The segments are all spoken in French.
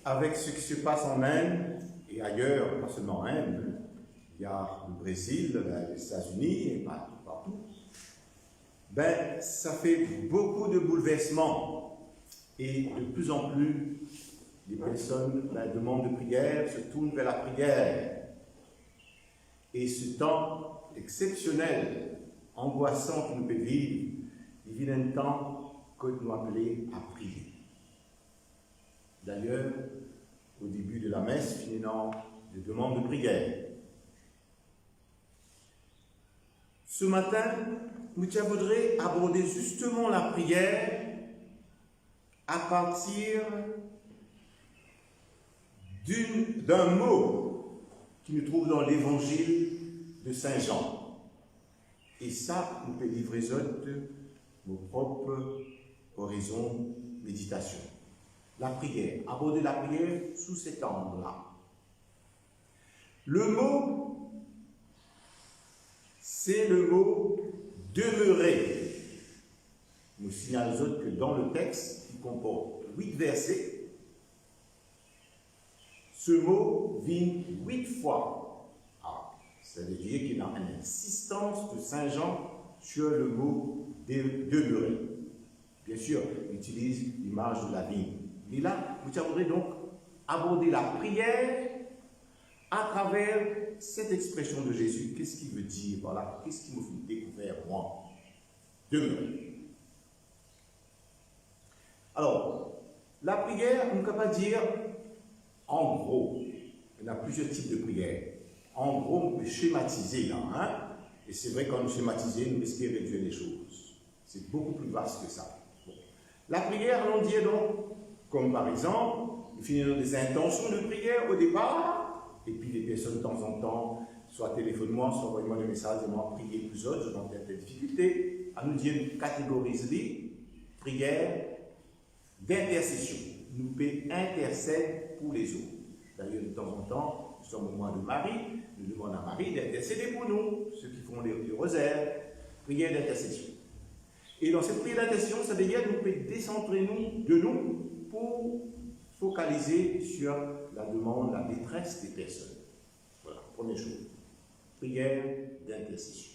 avec ce qui se passe en Inde et ailleurs, pas seulement en Inde, il y a le Brésil, les États-Unis et partout, ben, ça fait beaucoup de bouleversements et de plus en plus, les personnes demandent de prière, se tournent vers la prière. Et ce temps exceptionnel, angoissant que nous pouvons vivre, il vient un temps que nous appelons à prier. D'ailleurs, au début de la messe, finissant de demande de prière. Ce matin, nous voudrions aborder justement la prière à partir d'un mot qui nous trouve dans l'évangile de Saint Jean. Et ça, nous peut livrer nos propres horizons méditation. La prière, aborder la prière sous cet angle-là. Le mot, c'est le mot demeurer. Nous signalons que dans le texte, qui comporte 8 versets, ce mot vient 8 fois. Ça veut dire qu'il y a une insistance de Saint Jean sur le mot demeurer. Bien sûr, il utilise l'image de la vigne. Mais là, vous voudrez donc aborder la prière à travers cette expression de Jésus. Qu'est-ce qu'il veut dire? Voilà, qu'est-ce qu'il me fait découvrir, moi? Demeurer. Alors, la prière, on ne peut pas dire en gros. Il y a plusieurs types de prières. En gros, on peut schématiser là. Hein? Et c'est vrai, quand nous schématisons, nous risquons de réduire les choses. C'est beaucoup plus vaste que ça. Bon. La prière, on dit donc, comme par exemple, nous finissons des intentions de prière au départ, et puis les personnes de temps en temps, soit téléphone-moi, soit envoyez-moi des messages, et moi, priez plus autres, je vais peut-être des difficultés, à nous dire, catégoriser prière d'intercession. Nous pouvons intercéder pour les autres. D'ailleurs, de temps en temps, nous sommes au mois de Marie, nous demandons à Marie d'intercéder pour nous, ceux qui font les rosaires, prière d'intercession. Et dans cette prière d'intercession, ça veut dire que nous pouvons décentrer de nous pour focaliser sur la demande, la détresse des personnes. Voilà, première chose. Prière d'intercession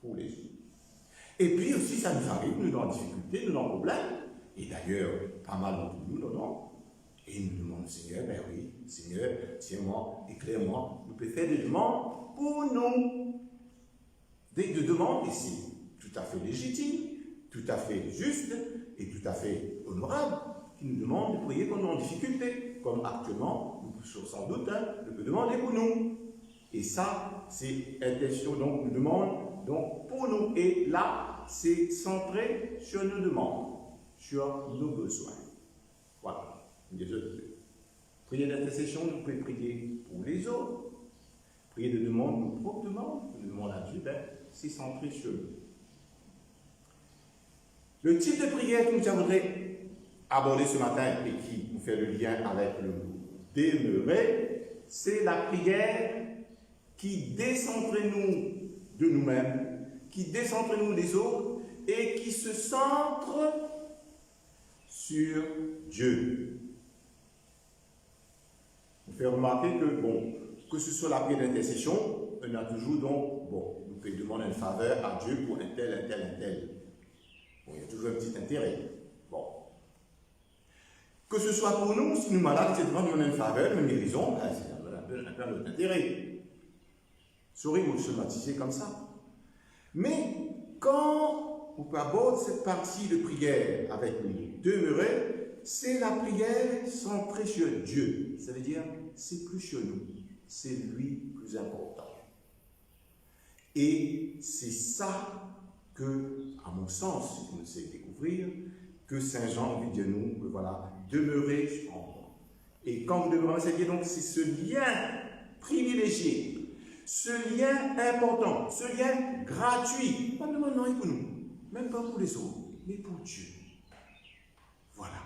pour les autres. Et puis aussi, ça nous arrive, nous dans la difficulté, nous dans le problème, et d'ailleurs, pas mal d'entre nous, non. Et nous demandons, Seigneur, ben oui, Seigneur, tiens-moi, éclaire-moi. Nous pouvons faire des demandes pour nous. Des demandes ici, tout à fait légitimes, tout à fait justes et tout à fait honorables, qui nous demandent de prier quand nous sommes en difficulté. Comme actuellement, nous pouvons sans doute, nous pouvons demander pour nous. Et ça, c'est intention, donc nous demandons donc pour nous. Et là, c'est centré sur nos demandes, sur nos besoins. Voilà. Prière d'intercession, nous pouvons prier pour les autres. Prière de demande, nos propres demandes, nous demandons à Dieu, c'est centré sur nous. Le type de prière que nous voudrions aborder ce matin et qui nous fait le lien avec le mot demeurer, c'est la prière qui décentre nous de nous-mêmes, qui décentre nous des autres et qui se centre sur Dieu. On fait remarquer que ce soit la prière d'intercession, on a toujours donc, nous pouvons demander une faveur à Dieu pour un tel. Bon, il y a toujours un petit intérêt. Bon. Que ce soit pour nous, si nous malades, etc., nous donnons une faveur, une guérison, c'est un peu notre intérêt. Saurait vous schématiser comme ça. Mais quand on peut aborder cette partie de prière avec nous, demeurer, c'est la prière centrée sur Dieu. Ça veut dire, c'est plus sur nous, c'est lui plus important. Et c'est ça que, à mon sens, si vous le savez découvrir, que Saint Jean veut dire nous, voilà, demeurer en moi. Et quand vous demeurez, c'est-à-dire donc, c'est ce lien privilégié, ce lien important, ce lien gratuit, pas pour nous, même pas pour les autres, mais pour Dieu. Voilà.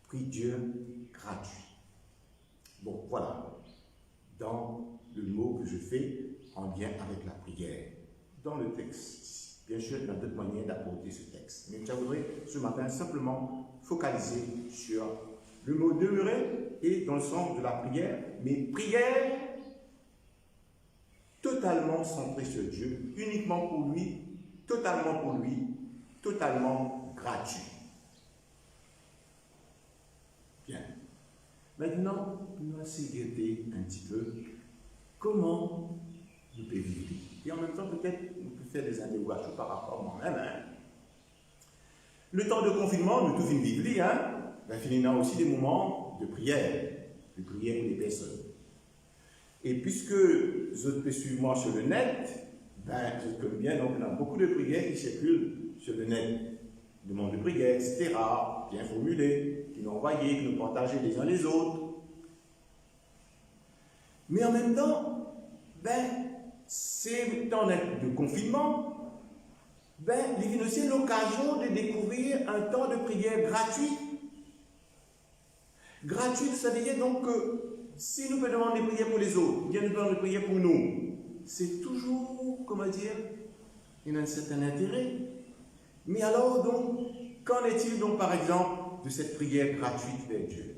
Prie Dieu gratuit. Bon, voilà. Dans le mot que je fais en lien avec la prière, dans le texte. Bien sûr, il y a d'autres manières d'apporter ce texte. Mais je voudrais ce matin simplement focaliser sur Le mot demeurer est dans le sens de la prière, mais prière totalement centrée sur Dieu, uniquement pour lui, totalement gratuit. Bien. Maintenant, nous allons essayer de regarder un petit peu comment nous pouvons vivre. Et en même temps, peut-être, nous pouvons faire des interrogations par rapport à moi-même. Hein. Le temps de confinement, nous tous vivons, hein. Il y a aussi des moments de prière pour les personnes. Et puisque je peux suivre moi sur le net, je connais bien, donc il y a beaucoup de prières qui circulent sur le net. Demandes de prière, etc., bien formulées, qui nous envoyées, qui nous partagées les uns les autres. Mais en même temps, c'est temps de confinement, il y a aussi l'occasion de découvrir un temps de prière gratuit. Gratuit, ça veut dire donc que si nous pouvons demander de prier pour les autres, bien nous devons prier pour nous. C'est toujours, comment dire, il y a un certain intérêt. Mais alors donc, qu'en est-il donc par exemple de cette prière gratuite vers Dieu?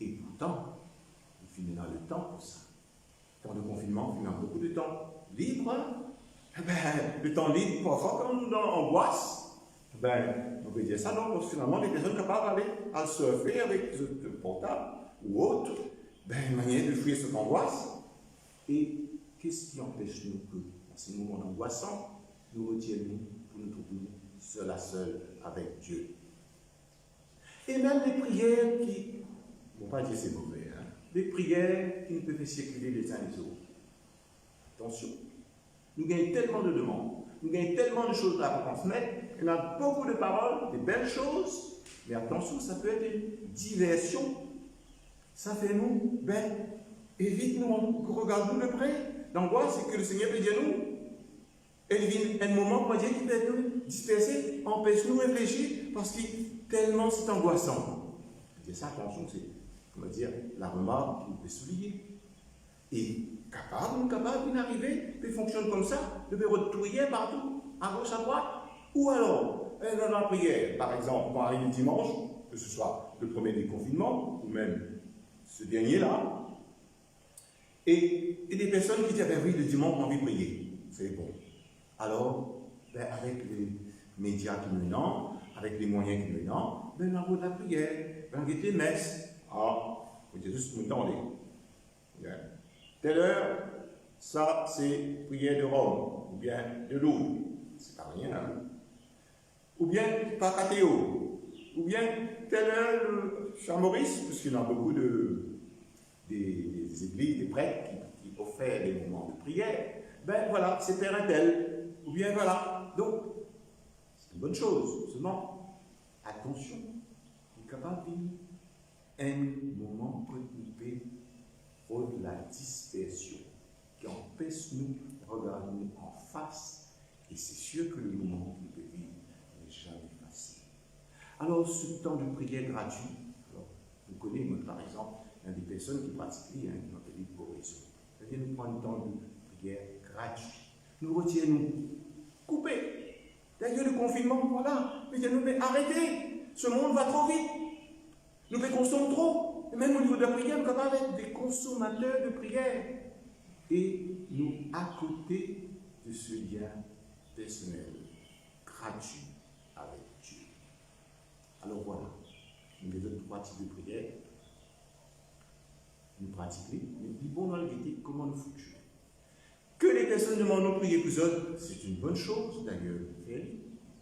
Et pourtant, il finit dans le temps pour ça. Le temps de confinement, il y a beaucoup de temps libre. Hein? Le temps libre, parfois, comme dans l'angoisse, on peut dire ça, non, parce que finalement, les personnes capables d'aller à surfer avec le portable ou autre, une manière de fuir cette angoisse. Et qu'est-ce qui empêche nous que, dans ces moments angoissants, nous retenions pour nous trouver seul à seul avec Dieu? Et même les prières qui, on ne va pas dire c'est mauvais, hein, les prières qui ne peuvent circuler les uns les autres. Attention, nous gagnons tellement de demandes, nous gagnons tellement de choses à transmettre, il y a beaucoup de paroles, des belles choses, mais attention, ça peut être une diversion. Ça fait nous, évite nous, regarde-nous de près. L'angoisse, c'est que le Seigneur peut dire nous. Et il y a un moment, on va dire qu'il peut nous disperser, empêche-nous de réfléchir, parce que tellement c'est angoissant. Et ça, attention, c'est, comment dire, la remarque qu'il peut souligner. Et capable d'arriver, puis fonctionne comme ça, de retrouver partout, à gauche, à droite. Ou alors, dans la prière, par exemple, quand arrive le dimanche, que ce soit le premier déconfinement, ou même ce dernier-là, et des personnes qui disent, oui, le dimanche, on a envie de prier. C'est bon. Alors, avec les médias qui nous donnent, avec les moyens qui nous donnent, on a de la prière, on a des messes. Vous dites juste, vous entendez. Telle heure, ça, c'est prière de Rome, ou bien de Lourdes. C'est pas rien, hein. Ou bien Pacathéo, ou bien telle heure, Saint-Maurice, parce qu'il y a beaucoup des églises, des prêtres qui offrent des moments de prière. Voilà, c'est Père un tel, ou bien voilà. Donc, c'est une bonne chose. Seulement, attention, il est capable de un moment occupé de la dispersion qui empêche nous de regarder nous en face. Et c'est sûr que le moment qu'il peut vivre n'est jamais facile. Alors, ce temps de prière gratuit, vous connaissez, par exemple, il y a des personnes qui pratiquent, qui ont appelé oraison. C'est-à-dire, nous prenons un temps de prière gratuit. Nous retirons, coupez. D'ailleurs, le confinement, voilà. Mais arrêtez. Ce monde va trop vite. Nous consommons trop. Et même au niveau de la prière, nous sommes capables d'être des consommateurs de prière. Et nous, à côté de ce lien personnel, gratuit avec Dieu. Alors voilà, nous avons trois types de prières. Nous pratiquons, nous vivons dans l'idée comment nous fonctionnons. Que les personnes demandent de prier pour eux, c'est une bonne chose, d'ailleurs,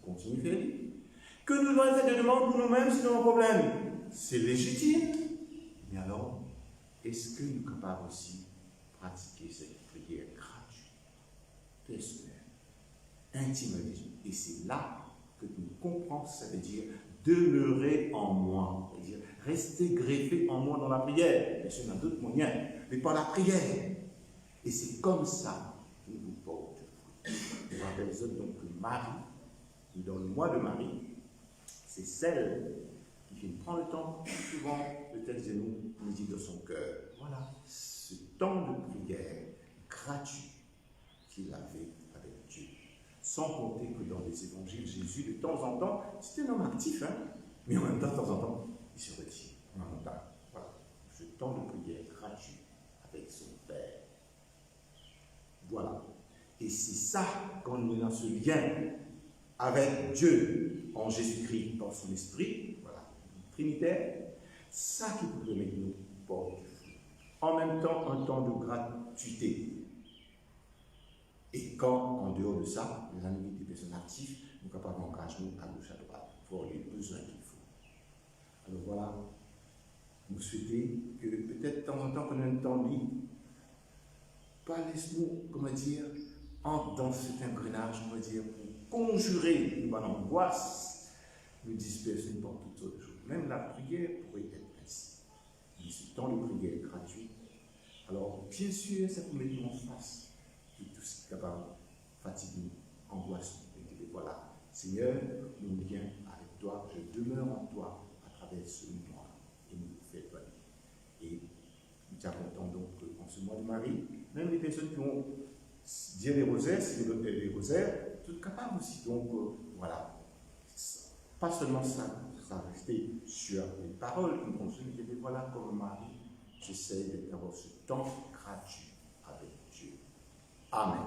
continuez à faire. Que nous devons faire des demandes pour nous-mêmes, c'est un problème. C'est légitime. Mais alors, est-ce que nous sommes capables aussi de pratiquer cette prière gratuite, personnelle, intime avec Dieu? Et c'est là que nous comprenons, ça veut dire demeurer en moi, c'est-à-dire rester greffé en moi dans la prière. Bien sûr, il y a d'autres moyens, mais pas la prière. Et c'est comme ça que nous portons. Je rappelle donc que Marie, dans le mois de Marie, c'est celle qui prend le temps, souvent, le texte de nous dit de son cœur. Voilà, ce temps de prière gratuit qu'il avait avec Dieu. Sans compter que dans les évangiles, Jésus, de temps en temps, c'était un homme actif, mais en même temps, de temps en temps, il se retire. dans la montagne. Voilà. Ce temps de prière gratuit avec son Père. Voilà. Et c'est ça, quand nous menons ce lien avec Dieu en Jésus-Christ par son esprit, voilà, Trinitaire, ça qui peut permettre de nous porter du fruit. En même temps, un temps de gratuité. Et quand, en dehors de ça, les amis des personnes actives, nous sommes capables d'engager nous à gauche, à droite, pour les besoins qu'il faut. Alors voilà, nous souhaitons que peut-être de temps en temps, qu'on ait un temps libre, pas laisse-nous, comment dire, entre dans cet engrenage, on va dire, pour conjurer une bonne angoisse, nous disperser par toutes sortes de choses. Même la prière pourrait être ainsi. Mais ce temps de prière gratuit, alors bien sûr, ça peut mettre nous en face de tout ce qui est capable de fatiguer, angoisse. Et voilà, Seigneur, nous viens avec toi, je demeure en toi à travers ce mois et nous fait toi. Et nous t'attendons donc en ce mois de Marie, même les personnes qui vont dire les rosaires, c'est les rosaires, toutes capables aussi. Donc voilà, pas seulement ça rester sur les paroles qui nous consomment, mais voilà comme Marie, j'essaie d'avoir ce temps gratuit avec Dieu. Amen.